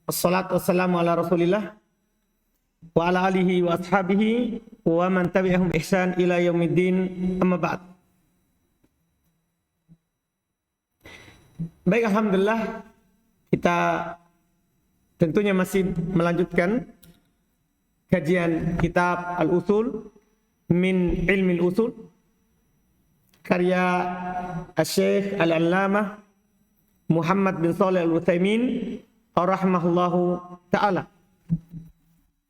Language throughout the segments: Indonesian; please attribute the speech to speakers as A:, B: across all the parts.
A: Wassalatu wassalamu ala Rasulillah wa ala alihi wa ashabihi wa man tabi'ahum ihsan ila yaumiddin, amma ba'd. Baik, alhamdulillah kita tentunya masih melanjutkan kajian kitab Al-Usul min Ilmi Al-Usul karya Syekh Al-Allamah Muhammad bin Shalih Al-Utsaimin rahimahullahu ta'ala.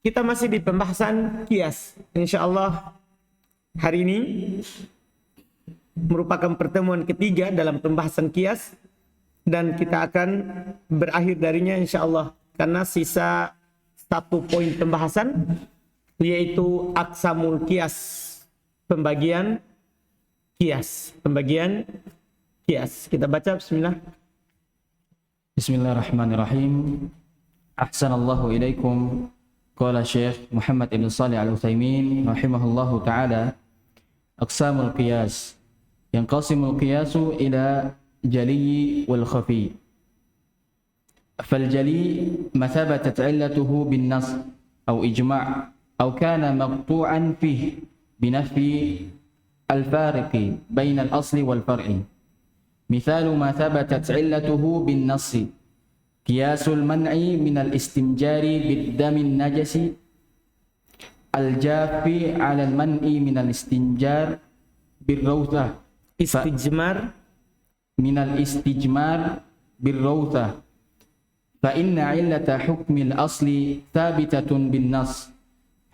A: Kita masih di pembahasan kias. InsyaAllah hari ini merupakan pertemuan ketiga dalam pembahasan kias, dan kita akan berakhir darinya insyaAllah, karena sisa satu poin pembahasan, yaitu aqsamul kias, pembagian kias. Kita baca bismillah.
B: Bismillahirrahmanirrahim. Ahsanallahu ilaikum. Qala Syekh Muhammad ibn Shalih Al-Utsaimin rahimahullahu ta'ala, aqsamul qiyas. Yanqasimul qiyasu ila jali wal khafi. Fal jali ma thabatat 'illatuhu bin nas aw ijma' aw kana maqtu'an fihi binafi al-fariqi bain al-asli wal far'i. مثال ما ثبتت علته بالنص قياس المنع من الاستنجار بالدم النجس الجاف على المنع من الاستنجار بالروثة من الاستجمار بالروثة فإن علة حكم الأصل ثابتة بالنص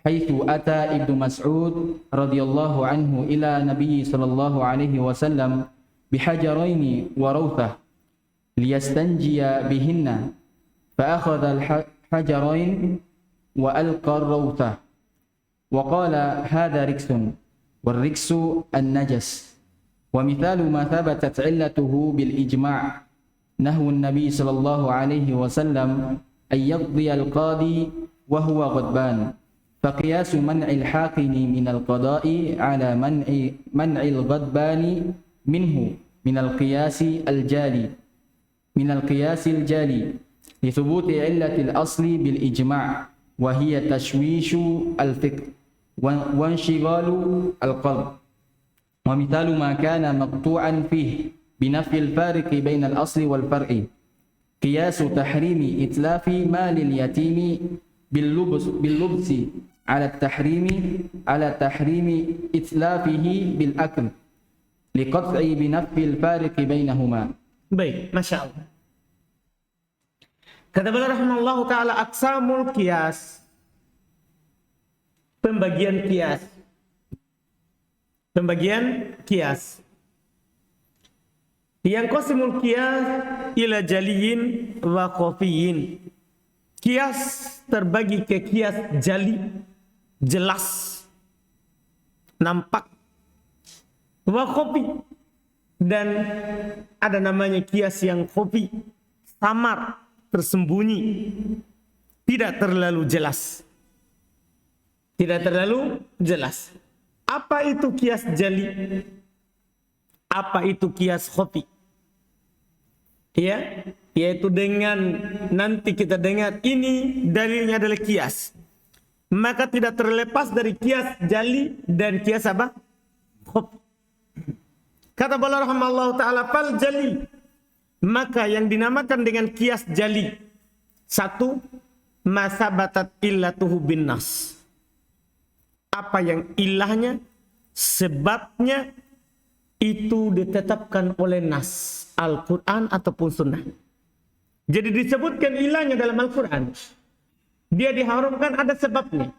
B: حيث أتى ابن مسعود رضي الله عنه إلى النبي صلى الله عليه وسلم بحجرين وروثة ليستنجي بهن فأخذ الحجرين وألقى الروثة وقال هذا ركس والركس النجس. ومثال ما ثبتت علته بالإجماع نهو النبي صلى الله عليه وسلم أن يقضي القاضي وهو غضبان فقياس منع الحاقن من القضاء على منع الغضبان منه من القياس الجالي لثبوت علة الأصل بالإجماع وهي تشويش الفكر وانشغال القلب. ومثال ما كان مقطوعا فيه بنفي الفارق بين الأصل والفرع قياس تحريم إتلاف مال اليتيم باللبس على التحريم إتلافه بالأكل liqat'i binafil fariqi bainahuma.
A: Baik, Masya Allah. Kata beliau rahimahullahu ta'ala, aqsamul qiyas, pembagian qiyas. Yang qasimul qiyas ila jaliyin wa khafiyin. Qiyas terbagi ke qiyas jali, jelas, nampak, wa khafi, dan ada namanya kias yang khafi, samar, tersembunyi, tidak terlalu jelas. Apa itu kias jali? Apa itu kias khafi? Ya, yaitu dengan nanti kita dengar ini dalilnya adalah kias, maka tidak terlepas dari kias jali dan kias apa? Khafi. Kata beliau rahimahullahu ta'ala, fal jali, maka yang dinamakan dengan kias jali, satu, masabatat illatuhu bin nas, apa yang ilahnya, sebabnya itu ditetapkan oleh nas, Al-Quran ataupun sunnah. Jadi disebutkan ilahnya dalam Al-Quran, dia diharamkan ada sebabnya,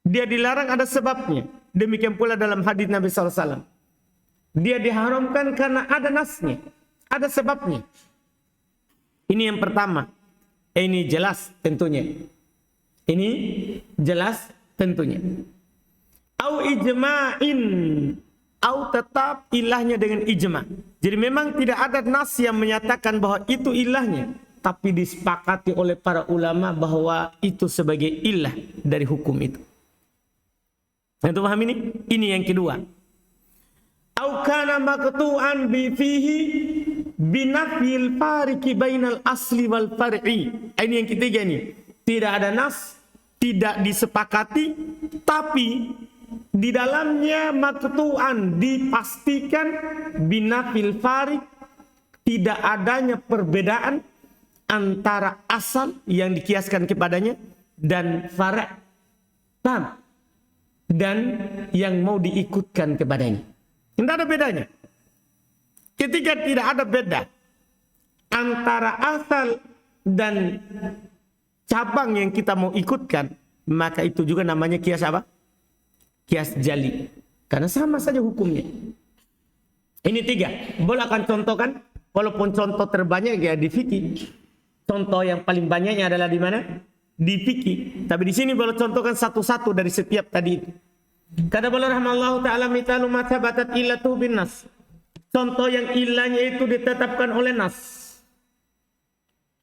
A: dia dilarang ada sebabnya. Demikian pula dalam hadis Nabi SAW, dia diharamkan karena ada nasnya, ada sebabnya. Ini yang pertama. Ini jelas tentunya. Au ijma'in, au tetap ilahnya dengan ijma'. Jadi memang tidak ada nas yang menyatakan bahwa itu ilahnya, tapi disepakati oleh para ulama bahwa itu sebagai ilah dari hukum itu. Untuk paham ini? Ini yang kedua. Au kana maqtu'an bi fihi binafil fariqi bainal asli wal far'i. Ini yang ketiga ini. Tidak ada nas, tidak disepakati, tapi di dalamnya maqtu'an dipastikan binafil farik, tidak adanya perbedaan antara asal yang dikiaskan kepadanya dan fara'. Paham? Dan yang mau diikutkan kepadanya. Tidak ada bedanya. Ketika tidak ada beda antara asal dan cabang yang kita mau ikutkan, maka itu juga namanya kias apa? Kias jali. Karena sama saja hukumnya. Ini 3. Boleh akan contohkan, walaupun contoh terbanyak ya di fikih. Contoh yang paling banyaknya adalah di mana? Di fikih. Tapi di sini boleh contohkan satu-satu dari setiap tadi itu. Kata beliau rahimahullahu taala, mitalu ma thabatat illatu bin nas. Contoh yang ilahnya itu ditetapkan oleh nas.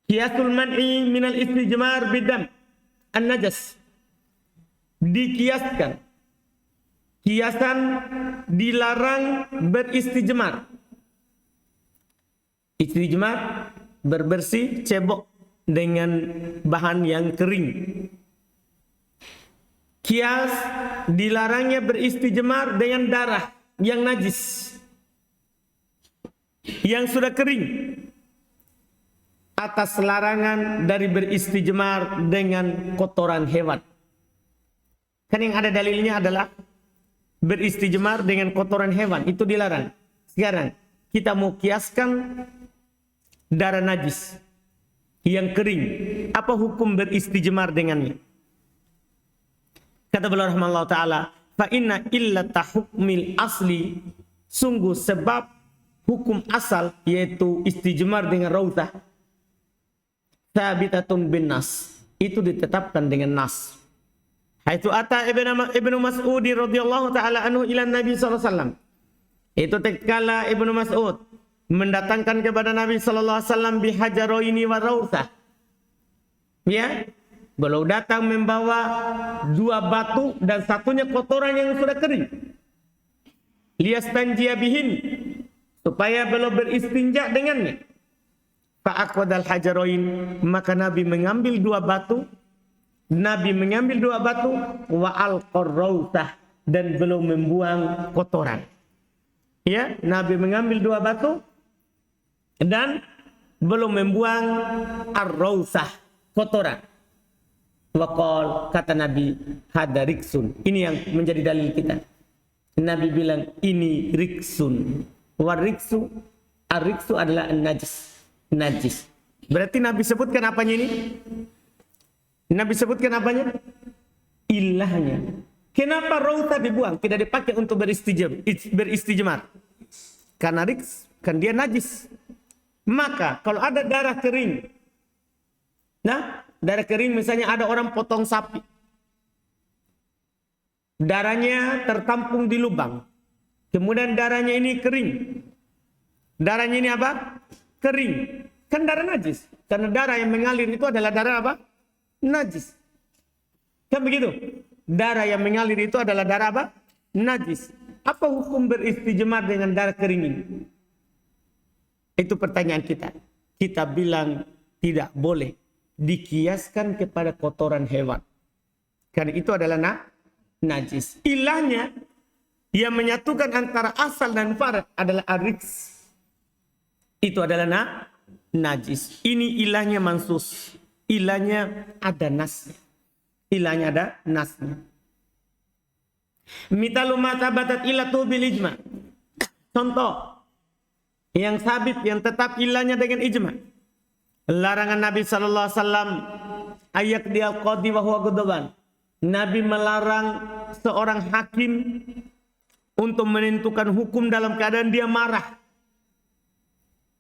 A: Qiyasul man'i minal istijmar bidam an-najas. Dikiaskan. Kiasan dilarang beristijmar. Istijmar berbersih cebok dengan bahan yang kering. Kias dilarangnya beristijmar dengan darah yang najis, yang sudah kering, atas larangan dari beristijmar dengan kotoran hewan. Kan yang ada dalilnya adalah beristijmar dengan kotoran hewan, itu dilarang. Sekarang kita mau kiaskan darah najis yang kering, apa hukum beristijmar dengannya? Kata beliau rahimahullah ta'ala, fa inna illata hukmil asli, sungguh sebab hukum asal yaitu istijmar dengan rautah, thabitatun bin nas, itu ditetapkan dengan nas. Haitsu ata Ibnu Mas'ud radhiyallahu taala anhu ila Nabi sallallahu alaihi wasallam. Itu tatkala Ibnu Mas'ud mendatangkan kepada Nabi sallallahu alaihi wasallam bihajaroini wa rautah. Ya, beliau datang membawa 2 batu dan satunya kotoran yang sudah kering. Liyastanjiya bihin, supaya beliau beristinja dengannya. Fa'aqwadal hajaroin, maka Nabi mengambil 2 batu. Nabi mengambil 2 batu wa al-qarrautah, dan belum membuang kotoran. Ya, Nabi mengambil 2 batu dan belum membuang ar-rausah, kotoran. Waqal, kata Nabi, hada riksun. Ini yang menjadi dalil kita. Nabi bilang ini riksun. Wariksu, ar-riksu adalah najis. Najis. Berarti Nabi sebutkan apanya ini? Nabi sebutkan apanya? Ilahnya. Kenapa rauta dibuang? Tidak dipakai untuk beristijmar. Karena riks, kan dia najis. Maka kalau ada darah kering, nah, darah kering misalnya ada orang potong sapi, darahnya tertampung di lubang, kemudian darahnya ini kering. Darahnya ini apa? Kering. Kan darah najis. Karena darah yang mengalir itu adalah darah apa? Najis. Kan begitu? Darah yang mengalir itu adalah darah apa? Najis. Apa hukum beristijmar dengan darah kering ini? Itu pertanyaan kita. Kita bilang tidak boleh dikiaskan kepada kotoran hewan. Karena itu adalah najis. Ilahnya yang menyatukan antara asal dan farad adalah ariks. Itu adalah najis. Ini ilahnya mansus. Ilahnya ada nasnya. Ilahnya ada nasnya. Mitalu ma tabatat ilatu bil ijma. Contoh yang sabit, yang tetap ilahnya dengan ijma. Larangan Nabi sallallahu alaihi wasallam ayak dia qadi wa huwa ghadaban. Nabi melarang seorang hakim untuk menentukan hukum dalam keadaan dia marah.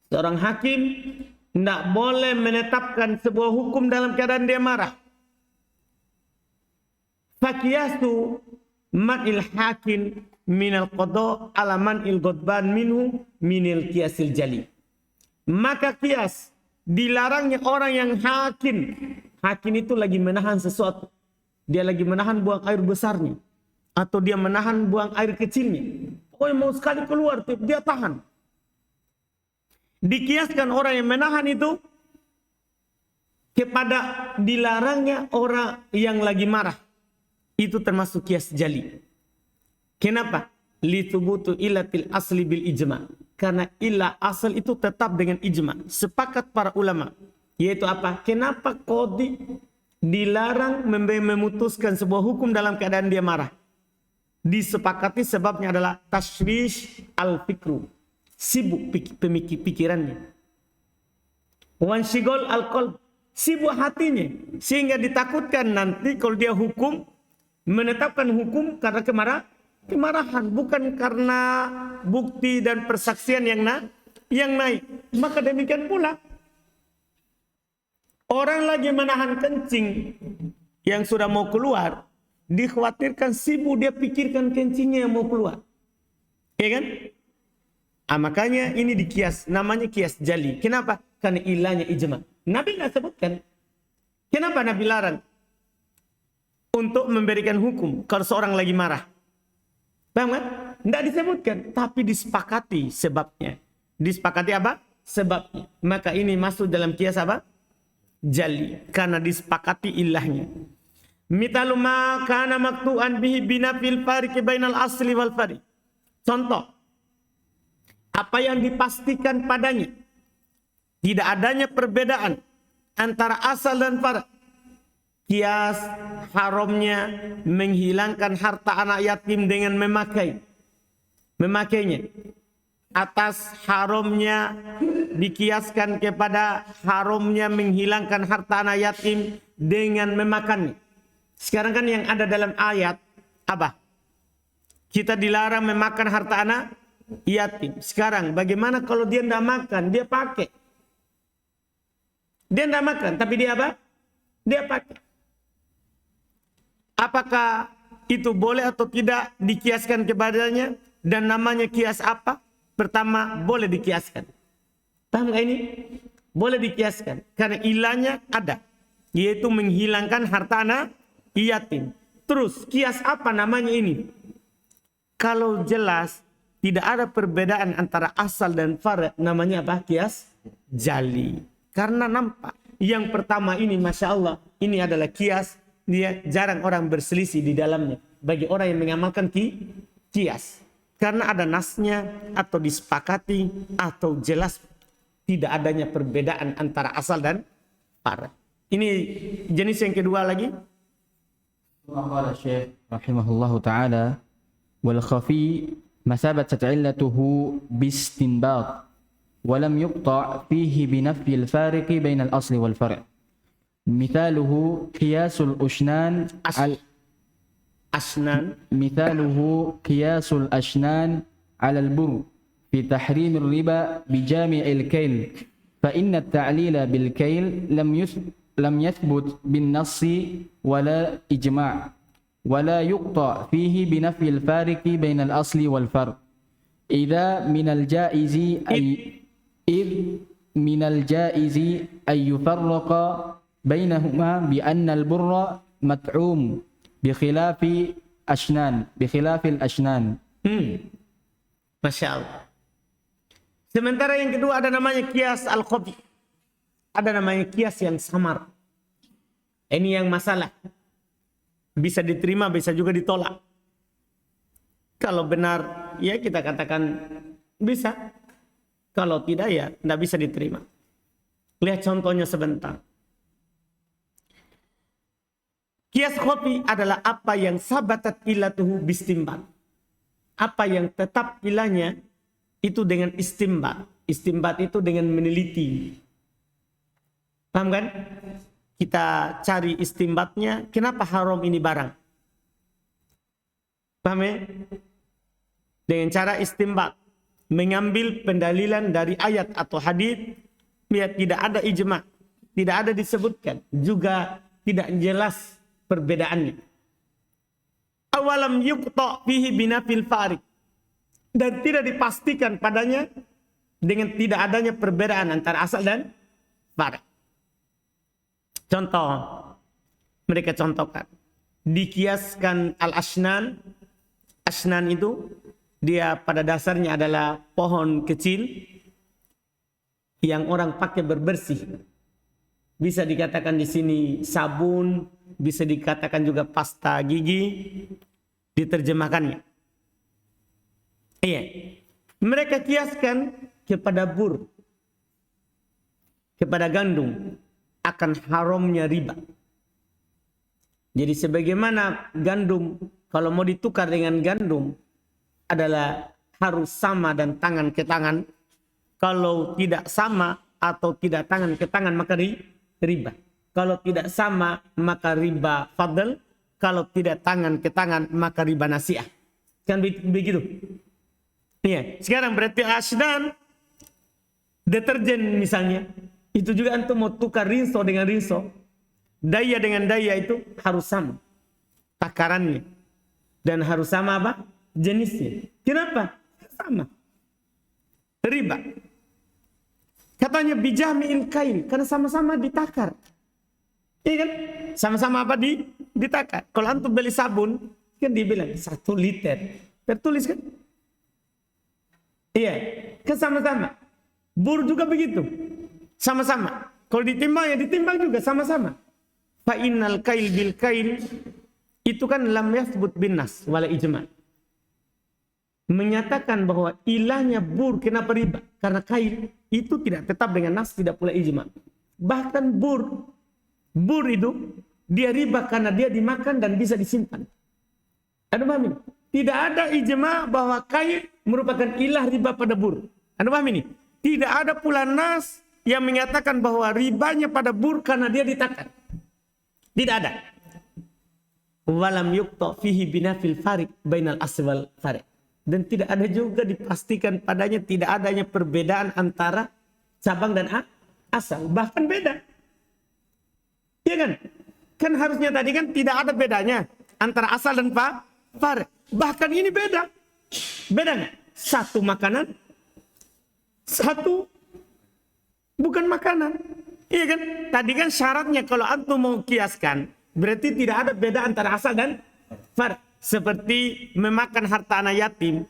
A: Seorang hakim tidak boleh menetapkan sebuah hukum dalam keadaan dia marah. Fakiyasu man'il hakim minal qada ala man'il ghadban minhu minil kiasil jali. Maka kias, dilarangnya orang yang hakim. Hakim itu lagi menahan sesuatu. Dia lagi menahan buang air besarnya. Atau dia menahan buang air kecilnya. Pokoknya mau sekali keluar, dia tahan. Dikiaskan orang yang menahan itu kepada dilarangnya orang yang lagi marah. Itu termasuk kias jali. Kenapa? Litubutu ilatil asli bil ijma. Karena ilah asal itu tetap dengan ijma. Sepakat para ulama. Yaitu apa? Kenapa qadhi dilarang memutuskan sebuah hukum dalam keadaan dia marah? Disepakati sebabnya adalah tashwish al-fikru. Sibuk pikirannya. Wanshigol al-qalb. Sibuk hatinya. Sehingga ditakutkan nanti kalau dia hukum, menetapkan hukum karena kemarahan. Bukan karena bukti dan persaksian yang naik. Maka demikian pula. Orang lagi menahan kencing yang sudah mau keluar. Dikhawatirkan sibuk dia pikirkan kencingnya yang mau keluar. Ya kan? Makanya ini dikias. Namanya kias jali. Kenapa? Karena ilahnya ijma. Nabi nggak sebutkan. Kenapa Nabi larang? Untuk memberikan hukum kalau seorang lagi marah. Paham kan? Tidak disebutkan. Tapi disepakati sebabnya. Disepakati apa? Sebabnya. Maka ini masuk dalam kias apa? Jali. Karena disepakati ilahnya. Mitalu ma kana maktu'an bihi binafil fariqi bainal asli wal fari. Contoh. Apa yang dipastikan padanya. Tidak adanya perbedaan antara asal dan far'. Kias haramnya menghilangkan harta anak yatim dengan memakainya. Atas haramnya dikiaskan kepada haramnya menghilangkan harta anak yatim dengan memakannya. Sekarang kan yang ada dalam ayat apa? Kita dilarang memakan harta anak yatim. Sekarang bagaimana kalau dia tidak makan, dia pakai? Dia tidak makan, tapi dia apa? Dia pakai. Apakah itu boleh atau tidak dikiaskan kepadanya? Dan namanya kias apa? Pertama, boleh dikiaskan. Paham gak ini? Boleh dikiaskan. Karena ilahnya ada. Yaitu menghilangkan harta anak yatim. Terus, kias apa namanya ini? Kalau jelas, tidak ada perbedaan antara asal dan far'. Namanya apa? Kias jali. Karena nampak. Yang pertama ini, Masya Allah. Ini adalah kias. Dia jarang orang berselisih di dalamnya. Bagi orang yang mengamalkan kias. Karena ada nasnya. Atau disepakati. Atau jelas tidak adanya perbedaan antara asal dan far'. Ini jenis yang kedua lagi.
B: Qala Syekh rahimahullahu ta'ala. Wal khafi masabatat illatuhu bistinbat. ولم يقطع فيه بنفي الفارق بين الأصل والفرع. مثاله قياس الأشنان مثاله قياس الأشنان على البر في تحريم الربا بجامع الكيل فإن التعليل بالكيل لم يثبت بالنص ولا إجماع ولا يقطع فيه بنفي الفارق بين الأصل والفرع إذ من الجائز أن يفرق بينهما بأن البر مطعوم بخلاف الأشنان.
A: Masya Allah. Sementara yang kedua ada namanya kias al-khafi. Ada namanya kias yang samar. Ini yang masalah. Bisa diterima, bisa juga ditolak. Kalau benar, ya kita katakan bisa. Kalau tidak, ya tidak bisa diterima. Lihat contohnya sebentar. Kias khafi adalah apa yang sabatat ilatuhu bistimbat. Apa yang tetap ilahnya itu dengan istimbat. Istimbat itu dengan meneliti. Paham kan? Kita cari istimbatnya. Kenapa haram ini barang? Paham ya? Dengan cara istimbat. Mengambil pendalilan dari ayat atau hadis. Biar tidak ada ijma. Tidak ada disebutkan. Juga tidak jelas perbedaannya. Awalam yuqta fihi binafil farik. Dan tidak dipastikan padanya dengan tidak adanya perbedaan antara asal dan farik. Contoh. Mereka contohkan. Dikiaskan al-ashnan. Ashnan itu dia pada dasarnya adalah pohon kecil yang orang pakai berbersih. bisa dikatakan di sini sabun, bisa dikatakan juga pasta gigi, diterjemahkannya. Iya. Mereka kiaskan kepada bur, kepada gandum, akan haramnya riba. Jadi sebagaimana gandum kalau mau ditukar dengan gandum adalah harus sama dan tangan ke tangan. Kalau tidak sama atau tidak tangan ke tangan maka riba. Kalau tidak sama maka riba fadl. Kalau tidak tangan ke tangan maka riba nasiah. Kan begitu. Iya. Sekarang berarti asnan deterjen misalnya. Itu juga antum mau tukar rinso dengan rinso. Daya dengan daya itu harus sama. Takarannya. Dan harus sama apa? Jenisnya. Kenapa? Sama. Riba. Katanya bijami'il kail. Karena sama-sama ditakar. Iya kan? Sama-sama apa ditakar. Kalau antum beli sabun, kan dibilang 1 liter. Tertulis kan? Iya. Kan sama-sama. Bur juga begitu. Sama-sama. Kalau ditimbang ya ditimbang juga sama-sama. Fa'innal kail bil kail. Itu kan lam yathbut bin nas wala ijma'. Menyatakan bahwa ilahnya bur kenapa riba? Karena kail itu tidak tetap dengan nas, tidak pula ijma'. Bahkan bur itu dia riba karena dia dimakan dan bisa disimpan. Anda paham ini? Tidak ada ijma' bahwa kail merupakan ilah riba pada bur. Anda paham ini? Tidak ada pula nas yang menyatakan bahwa ribanya pada bur karena dia ditakar. Tidak ada. Walam yuqta fihi binafil farik bainal asl wal farik. Dan tidak ada juga dipastikan padanya tidak adanya perbedaan antara cabang dan asal. Bahkan beda. Iya kan? Kan harusnya tadi kan tidak ada bedanya antara asal dan farik. Bahkan ini beda. Beda nggak? Satu makanan, satu bukan makanan. Iya kan? Tadi kan syaratnya kalau antum mau kiaskan, berarti tidak ada beda antara asal dan farik. Seperti memakan harta anak yatim.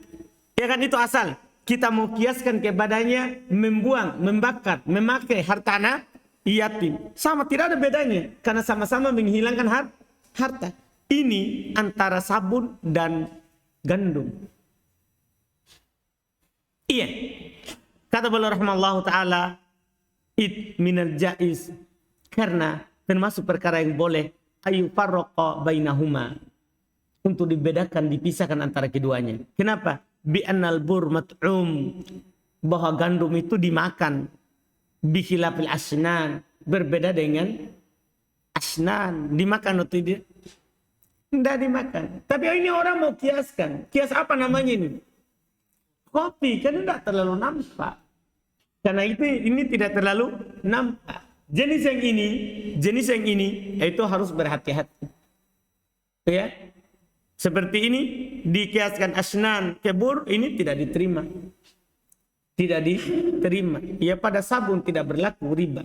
A: Ya kan itu asal. Kita mau kiaskan kepadanya membuang, membakar, memakai harta anak yatim. Sama, tidak ada bedanya. Karena sama-sama menghilangkan harta. Ini antara sabun dan gandum. Iya. Kata beliau rahimahullah ta'ala, it minal jaiz. Karena termasuk perkara yang boleh ayu farraqa bainahuma. Untuk dibedakan, dipisahkan antara keduanya. Kenapa? Bi'annal bur mat'um. Bahwa gandum itu dimakan. Bikhilafil asnan. Berbeda dengan asnan. Dimakan atau tidak? Tidak dimakan. Tapi ini orang mau kiaskan. Kias apa namanya ini? Kopi. Karena tidak terlalu nampak. Karena ini tidak terlalu nampak. Jenis yang ini itu harus berhati-hati. Ya. Seperti ini dikiaskan asnan ke bur, ini tidak diterima. Tidak diterima. Ya pada sabun tidak berlaku riba.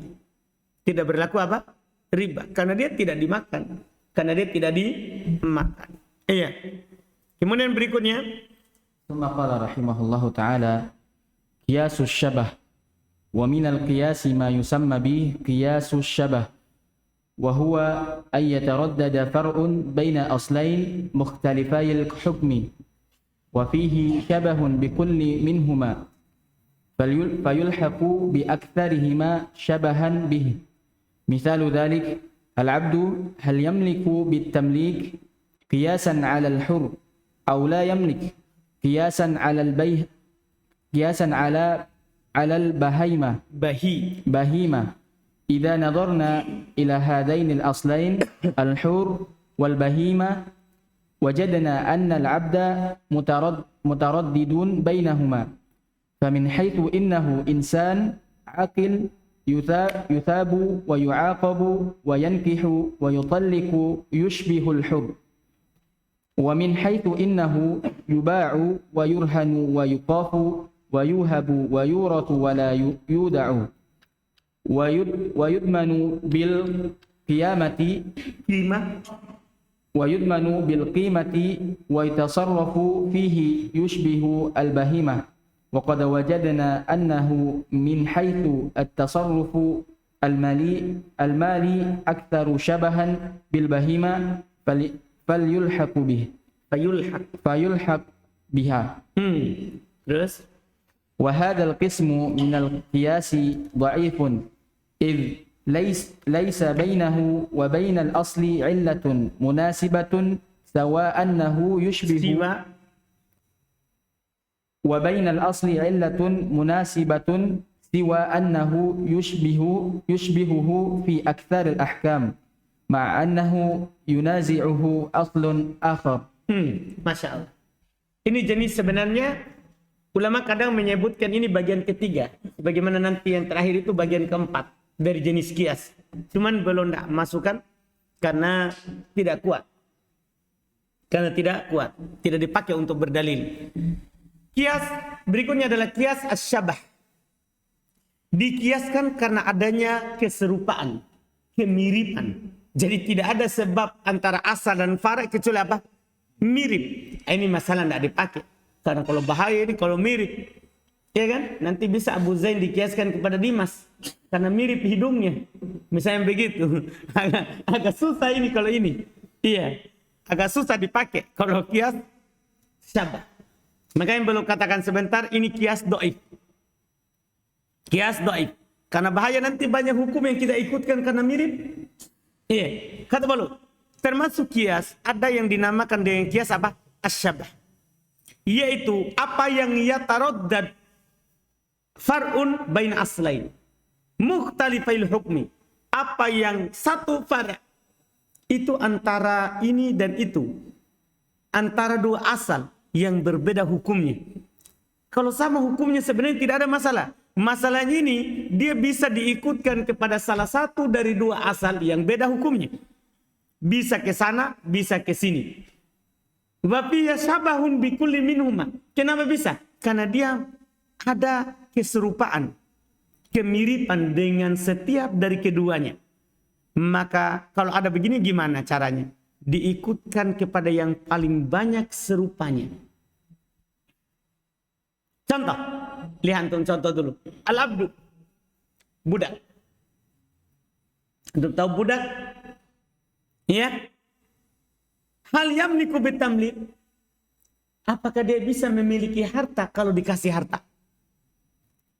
A: Tidak berlaku apa? Riba. Karena dia tidak dimakan. Karena dia tidak dimakan. Iya. Kemudian berikutnya.
B: Tsumma qala rahimahullahu ta'ala qiyasus syabah. Wa minal qiyasi ma yusamma bih qiyasus syabah. وهو أن يتردد فرع بين أصلين مختلفي الحكم وفيه شبه بكل منهما فيلحق بأكثرهما شبها به. مثال ذلك العبد هل يملك بالتمليك قياسا على الحر أو لا يملك قياسا على البهيمة إذا نظرنا إلى هذين الأصلين الحور والبهيمة وجدنا أن العبد متردد بينهما فمن حيث إنه إنسان عاقل يثاب ويعاقب وينكح ويطلق يشبه الحر ومن حيث إنه يباع ويرهن ويقاف ويوهب ويورث ولا يودع ويدمن بالقيمة ويتصرف فيه يشبه البهيمة وقد وجدنا أنه من حيث التصرف المالي أكثر شبها بالبهيمة فليلحق به فيلحق بها.
A: Terus
B: وهذا القسم من القياس ضعيف إذ ليس بينه وبين الأصل علة مناسبة سواء أنه يشبه وبين الأصل علة مناسبة سوى أنه يشبهه في أكثر الأحكام مع أنه ينازعه أصل آخر.
A: Masya Allah. Ini jenis sebenarnya ulama kadang menyebutkan ini bagian ketiga, bagaimana nanti yang terakhir itu bagian keempat dari jenis kias. Cuman belum nak masukkan karena tidak kuat. Tidak dipakai untuk berdalil. Kias berikutnya adalah kias asyabah. Dikiaskan karena adanya keserupaan, kemiripan. Jadi tidak ada sebab antara asal dan fara' kecuali apa? Mirip. Ini masalah tidak dipakai. Karena kalau bahaya ini kalau mirip. Ya kan? Nanti bisa Abu Zain dikiaskan kepada Dimas. Karena mirip hidungnya. Misalnya begitu. Agak susah ini kalau ini. Iya. Agak susah dipakai. Kalau kias syabah. Makanya belum katakan sebentar ini kias do'if. Kias do'if. Karena bahaya nanti banyak hukum yang kita ikutkan karena mirip. Iya. Kata balu. Termasuk kias ada yang dinamakan dengan kias apa? Asyabah. Yaitu apa yang yataraddad far'un bain aslain. Mukhtalifail hukmi. Apa yang satu far' itu antara ini dan itu. Antara dua asal yang berbeda hukumnya. Kalau sama hukumnya sebenarnya tidak ada masalah. Masalahnya ini dia bisa diikutkan kepada salah satu dari dua asal yang beda hukumnya. Bisa ke sana, bisa ke sini. Wa fiya syabahun bi kulli minhuma. Kenapa bisa? Karena dia ada keserupaan, kemiripan dengan setiap dari keduanya. Maka kalau ada begini gimana caranya? Diikutkan kepada yang paling banyak serupanya. Contoh, lihat contoh dulu. Al-abdu, budak. Untuk tahu budak? Ya. Hal yamliku bitamlik. Apakah dia bisa memiliki harta kalau dikasih harta?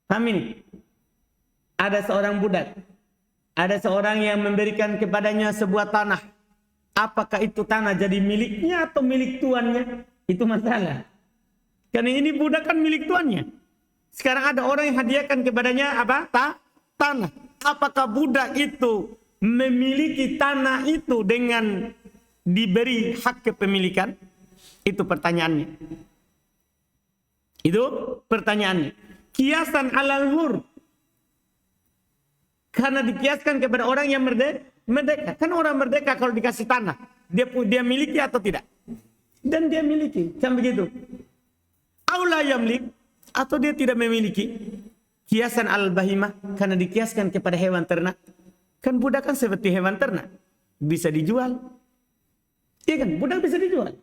A: Paham ini? Ada seorang budak. Ada seorang yang memberikan kepadanya sebuah tanah. Apakah itu tanah jadi miliknya atau milik tuannya? Itu masalah. Karena ini budak kan milik tuannya. Sekarang ada orang yang hadiahkan kepadanya apa? Tanah. Apakah budak itu memiliki tanah itu dengan diberi hak kepemilikan? Itu pertanyaannya. Itu pertanyaannya. Kiasan alal hur. Karena dikiaskan kepada orang yang merdeka. Kan orang merdeka kalau dikasih tanah, dia miliki atau tidak? Dan dia miliki, kan begitu. Aula yamlik, atau dia tidak memiliki. Kiasan al-bahimah, karena dikiaskan kepada hewan ternak. Kan budak kan seperti hewan ternak, bisa dijual. Iya kan, budak bisa dijual.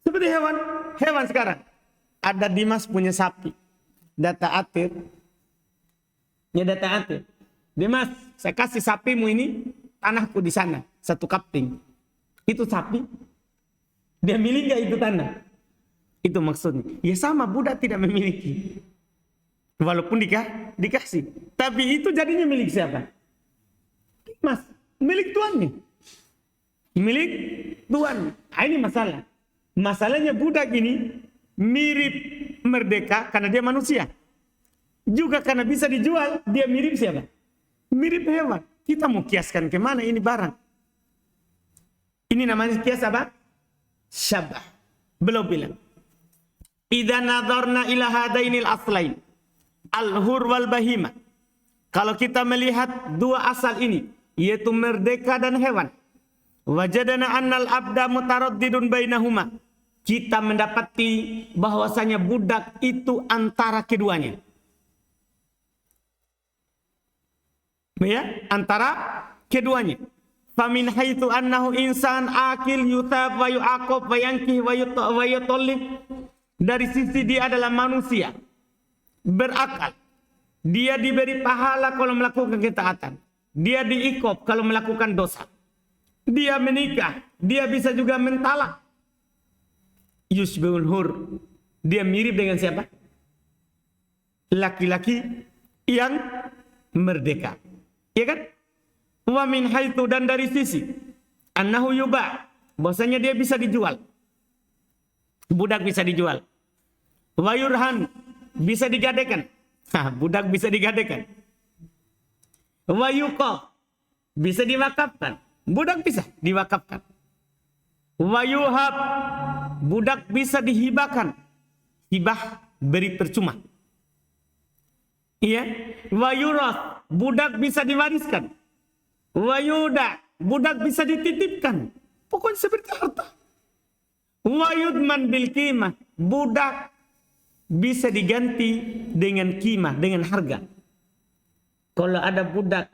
A: Seperti hewan sekarang. Ada Dimas punya sapi, data atir. Ya data atir. Dimas, saya kasih sapimu ini, tanahku di sana, 1 kapting. Itu sapi. Dia milik gak itu tanah? Itu maksudnya. Ya sama, budak tidak memiliki. Walaupun dikasih. Tapi itu jadinya milik siapa? Mas, milik tuannya. Milik tuan. Ini masalah. Masalahnya budak ini mirip merdeka karena dia manusia. Juga karena bisa dijual, dia mirip siapa? Mirip hewan. Kita mau kiaskan kemana ini barang? Ini namanya kias apa? Syabah. Belum bilang. Idza nadharna ila hadainil aslain, al-hur wal bahima. Kalau kita melihat dua asal ini, yaitu merdeka dan hewan, wajadana annal abda mutaraddidun bainahuma. Kita mendapati bahwasanya budak itu antara keduanya. Ya, antara keduanya. Famin haitsu annahu insan akil yutab wa yuaqab wa yankih wa yutallib. Dari sisi dia adalah manusia berakal. Dia diberi pahala kalau melakukan ketaatan. dia diikop kalau melakukan dosa. Dia menikah, dia bisa juga mentalak. Yushbihul hur, dia mirip dengan siapa? Laki-laki yang merdeka. Ya kan? Wa min haitsu, dan dari sisi annahu yuba, bahwasanya dia bisa dijual. Budak bisa dijual. Wa yurhan, bisa digadekan. Budak bisa digadekan. Wa yuqaf, bisa diwakafkan. Budak bisa diwakafkan. Wa yuhab, budak bisa dihibahkan. Hibah, beri percuma. Iya. Wa yurath, budak bisa diwariskan. Wa yuda, budak bisa dititipkan. Pokoknya seperti harta. Wa yudman bil qimah, budak bisa diganti dengan qimah, dengan harga. Kalau ada budak,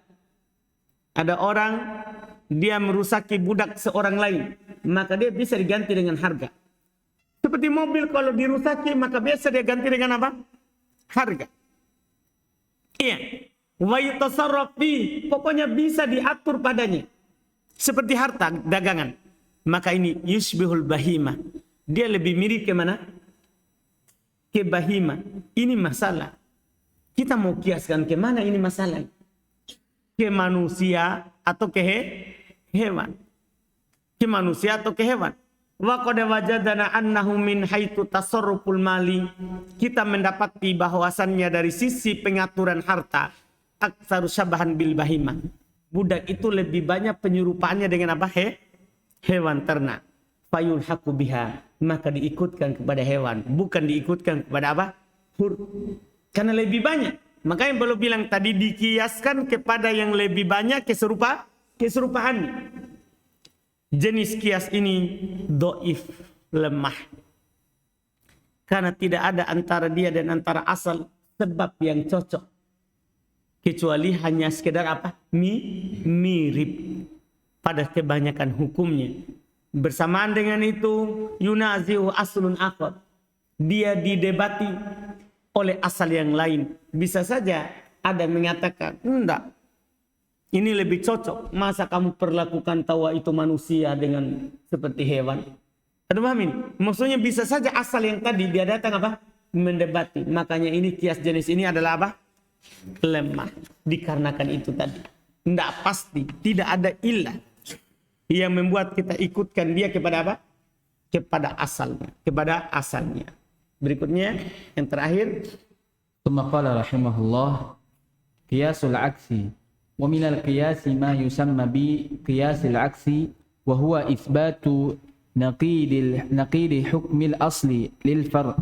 A: ada orang dia merusaki budak seorang lain, maka dia bisa diganti dengan harga. Seperti mobil kalau dirusaki, maka biasa dia ganti dengan apa? Harga. Iya. Wa yutasarraf fi, pokoknya bisa diatur padanya. Seperti harta dagangan. Maka ini yushbihul bahimah. Dia lebih mirip ke mana? Ke bahimah. Ini masalah. Kita mau kiaskan ke mana ini masalah? Ke manusia atau ke hewan? Ke manusia atau ke hewan? Wa qad wajadana annahu min haitsu tasarruful mali. Kita mendapati bahwasannya dari sisi pengaturan harta aktsaru syabahan bil bahimah. Budak itu lebih banyak penyerupaannya dengan apa? Hewan ternak. Fayulhaqu biha, maka diikutkan kepada hewan, bukan diikutkan kepada apa? Hur. Karena lebih banyak. Makanya belum bilang tadi dikiaskan kepada yang lebih banyak keserupaannya. Jenis kias ini doif, lemah. Karena tidak ada antara dia dan antara asal sebab yang cocok. Kecuali hanya sekedar apa? Mirip pada kebanyakan hukumnya. Bersamaan dengan itu, yunazi'u aslun akhar. Dia didebati oleh asal yang lain. Bisa saja ada yang mengatakan, enggak, ini lebih cocok. Masa kamu perlakukan tawa itu manusia dengan seperti hewan? Ada paham ini? Maksudnya bisa saja asal yang tadi dia datang apa? Mendebati. Makanya ini kias jenis ini adalah apa? Lemah. Dikarenakan itu tadi. Tidak pasti. Tidak ada ilah yang membuat kita ikutkan dia kepada apa? Kepada asalnya. Kepada asalnya. Berikutnya yang terakhir.
B: Tsumma qala rahimahullah qiyasul aksi. Wa minal qiyasi ma yusamma bi qiyasil aksi wa huwa itsbatu naqidi hukmil asli lil far'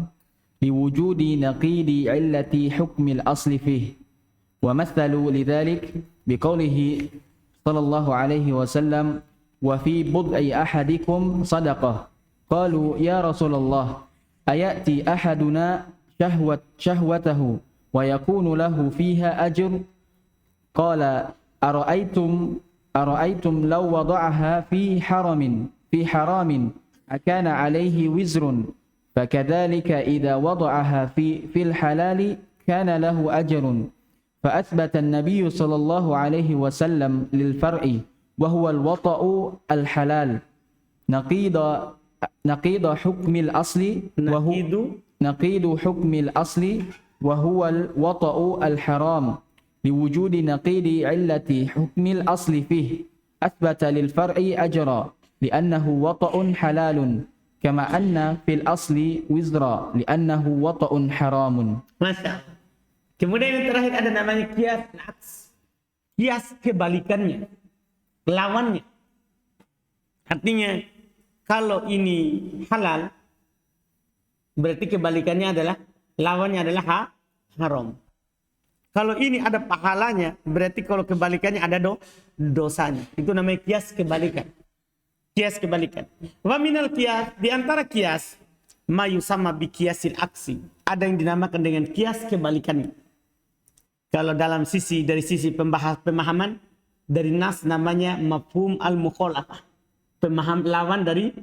B: liwujudi naqidi illati hukmil asli fih. Wa mathalu lidzalik biqaulihi sallallahu alaihi wasallam wa fi bud'i ahadikum sadaqah. Qalu ya Rasulullah ayati ahaduna syahwatahu wa yakunu lahu fiha ajr. Qala ara'aytum law wada'aha fi haramin akana alayhi wizrun fakadzalika idza wada'aha fil halali kana lahu ajrun. فأثبت النبي صلى الله عليه وسلم للفرع وهو الوطأ الحلال نقيض حكم الأصل وهو نقيض حكم الأصل وهو الوطأ الحرام لوجود نقيض علة حكم الأصل فيه. أثبت للفرع أجرا لأنه وطأ حلال كما أن في الأصل وزرا لأنه وطأ حرام.
A: Kemudian yang terakhir ada namanya kias aks. Kias kebalikannya. Lawannya. Artinya kalau ini halal, berarti kebalikannya adalah, lawannya adalah haram. Kalau ini ada pahalanya, berarti kalau kebalikannya ada dosanya. Itu namanya kias kebalikan. Kias kebalikan. Wa minal kias, di antara kias, ma yusamma bi kiasil aksi. Ada yang dinamakan dengan kias kebalikannya. Kalau dalam dari sisi pemahaman dari nas namanya mafhum al-mukhalafah. Pemaham lawan dari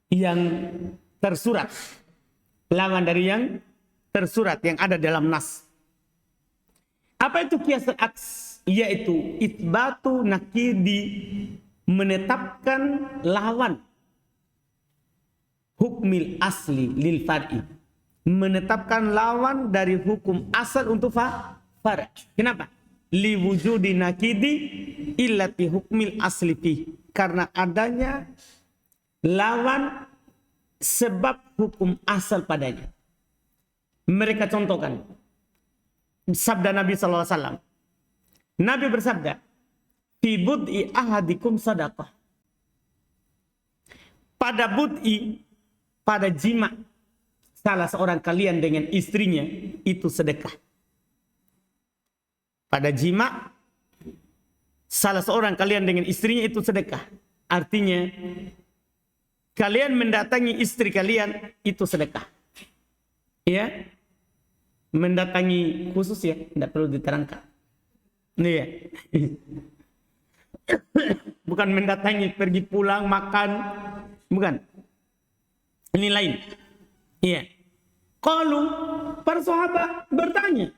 A: yang tersurat. Lawan dari yang tersurat yang ada dalam nas. Apa itu kias aks? yaitu itsbatu nakidi, menetapkan lawan hukmil asli lil far'i, menetapkan lawan dari hukum asal untuk far'. Kenapa? Li wujudi nakidi illati hukmil asli fi, karena adanya lawan sebab hukum asal padanya. Mereka contohkan sabda Nabi sallallahu alaihi wasallam. Nabi bersabda, fi bud'i ahadikum sadaqah. Pada bud'i, pada jima salah seorang kalian dengan istrinya, itu sedekah. Pada jima salah seorang kalian dengan istrinya itu sedekah. Artinya kalian mendatangi istri kalian itu sedekah. Ya. Mendatangi khusus ya, tidak perlu diterangkan. Iya. Bukan mendatangi pergi pulang makan, bukan. Ini lain. Iya. Qalu, para sahabat bertanya,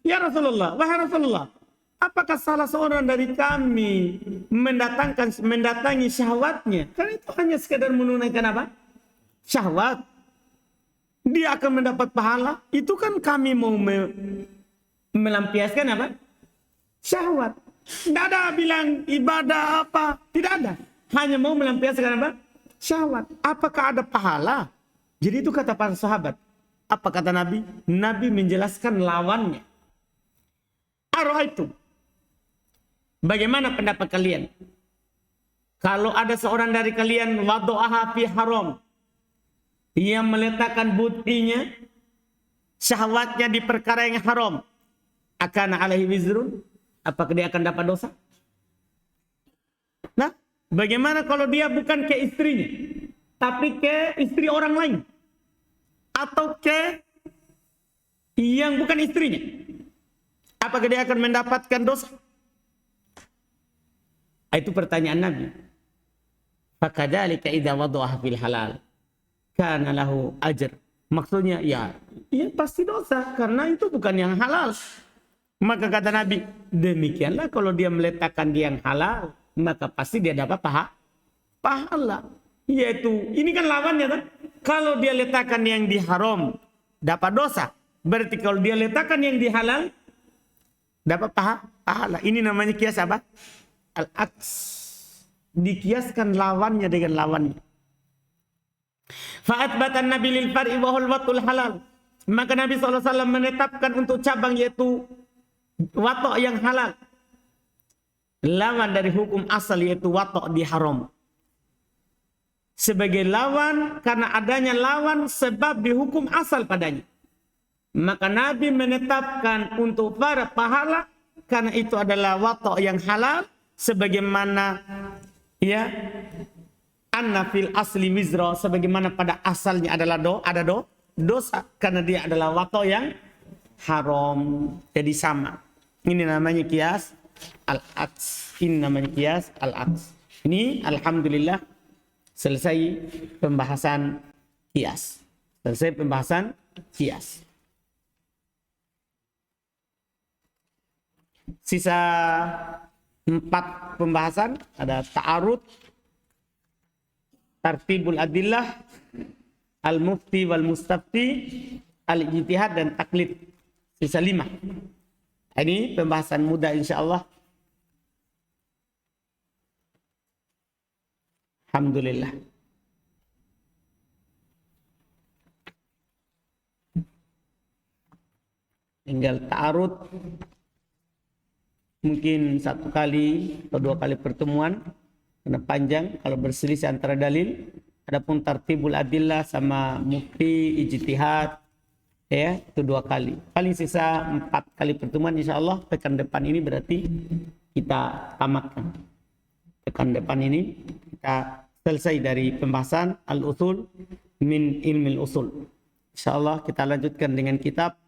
A: "Ya Rasulullah, wahai Rasulullah, apakah salah seorang dari kami mendatangi syahwatnya?" Karena itu hanya sekedar menunaikan apa? Syahwat. Dia akan mendapat pahala. Itu kan kami mau melampiaskan apa? Syahwat. Tidak ada bilang ibadah apa. Tidak ada. Hanya mau melampiaskan apa? Syahwat. Apakah ada pahala? Jadi itu kata para sahabat. Apa kata Nabi? Nabi menjelaskan lawannya. Ara'aitum, bagaimana pendapat kalian? Kalau ada seorang dari kalian wadu'aha fi haram, yang meletakkan butinya, syahwatnya di perkara yang haram, akan alaihi wizrun, apakah dia akan dapat dosa? Nah, bagaimana kalau dia bukan ke istrinya, tapi ke istri orang lain, atau ke yang bukan istrinya? Apakah dia akan mendapatkan dosa? Itu pertanyaan Nabi. Fakadzalika idza wada'aha fil halal kana lahu ajr. Maksudnya ya pasti dosa karena itu bukan yang halal. Maka kata Nabi, demikianlah kalau dia meletakkan di yang halal, maka pasti dia dapat pahala. Yaitu ini kan lawannya kan. Kalau dia letakkan yang di haram dapat dosa. Berarti kalau dia letakkan yang di halal dapat pahala. Ini namanya kias apa? Al-aks. Dikiaskan lawannya dengan lawannya. Fa'atbatan Nabi lil far'i wa huwal watul halal. Maka Nabi SAW menetapkan untuk cabang yaitu watok yang halal. Lawan dari hukum asal yaitu watok di haram. Sebagai lawan karena adanya lawan sebab di hukum asal padanya. Maka Nabi menetapkan untuk para pahala karena itu adalah watok yang halal. Sebagaimana ya anna fil asli wizra, sebagaimana pada asalnya adalah dosa karena dia adalah wato yang haram. Jadi sama. Ini namanya kias al-aks. Ini namanya kias al-aks. Ini alhamdulillah selesai pembahasan kias. Selesai pembahasan kias. Sisa 4 pembahasan, ada ta'arud, tartibul adillah, al-mufti wal mustafti, al-ijtihad dan taklid. Sisa 5. Ini pembahasan mudah insyaallah. Alhamdulillah. Tinggal ta'arud. Mungkin 1 kali atau 2 kali pertemuan karena panjang kalau berselisih antara dalil. Adapun tartibul adillah sama mufti ijtihad ya itu 2 kali. Paling sisa 4 kali pertemuan insyaallah. Pekan depan ini berarti kita tamatkan. Pekan depan ini kita selesai dari pembahasan al-usul min ilmil usul. Insyaallah kita lanjutkan dengan kitab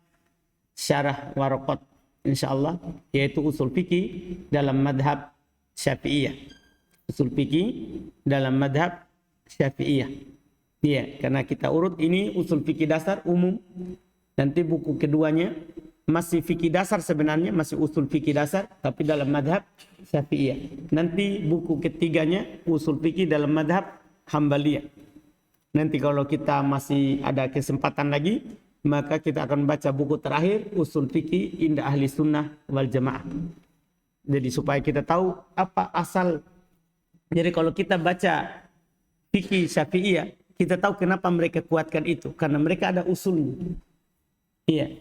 A: Syarah Waraqat insyaallah, yaitu usul fikih dalam madhab Syafi'iyah. Usul fikih dalam madhab Syafi'iyah. Iya, karena kita urut ini usul fikih dasar umum. Nanti buku keduanya masih fikih dasar sebenarnya, masih usul fikih dasar, tapi dalam madhab Syafi'iyah. Nanti buku ketiganya usul fikih dalam madhab Hambaliyah. Nanti kalau kita masih ada kesempatan lagi, maka kita akan baca buku terakhir usul fikih inda ahli sunnah wal jamaah. Jadi supaya kita tahu apa asal. Jadi kalau kita baca fikih Syafi'iyah, kita tahu kenapa mereka kuatkan itu, karena mereka ada usulnya. Iya.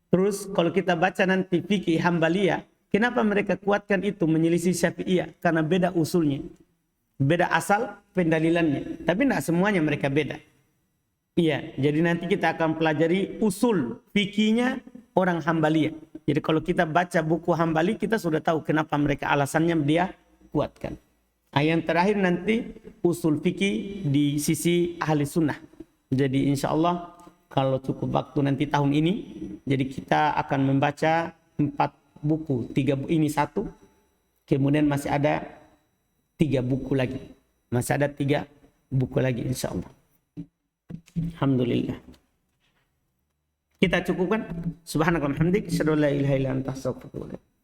A: Terus kalau kita baca nanti fikih Hambaliyah, kenapa mereka kuatkan itu menyelisih Syafi'iyah? Karena beda usulnya. Beda asal pendalilannya. Tapi tidak semuanya mereka beda. Iya, jadi nanti kita akan pelajari usul fikihnya orang Hambaliyah. Jadi kalau kita baca buku Hambali, kita sudah tahu kenapa mereka alasannya dia kuatkan. Yang terakhir nanti usul fikih di sisi ahli sunnah. Jadi insya Allah kalau cukup waktu nanti tahun ini, jadi kita akan membaca 4 buku, 3 ini 1, kemudian masih ada 3 buku lagi, masih ada 3 buku lagi insya Allah. Alhamdulillah. Kita cukupkan. Subhanakallahumma hamdik, asyhadu an la ilaha illa anta, astaghfiruka wa atubu ilaik.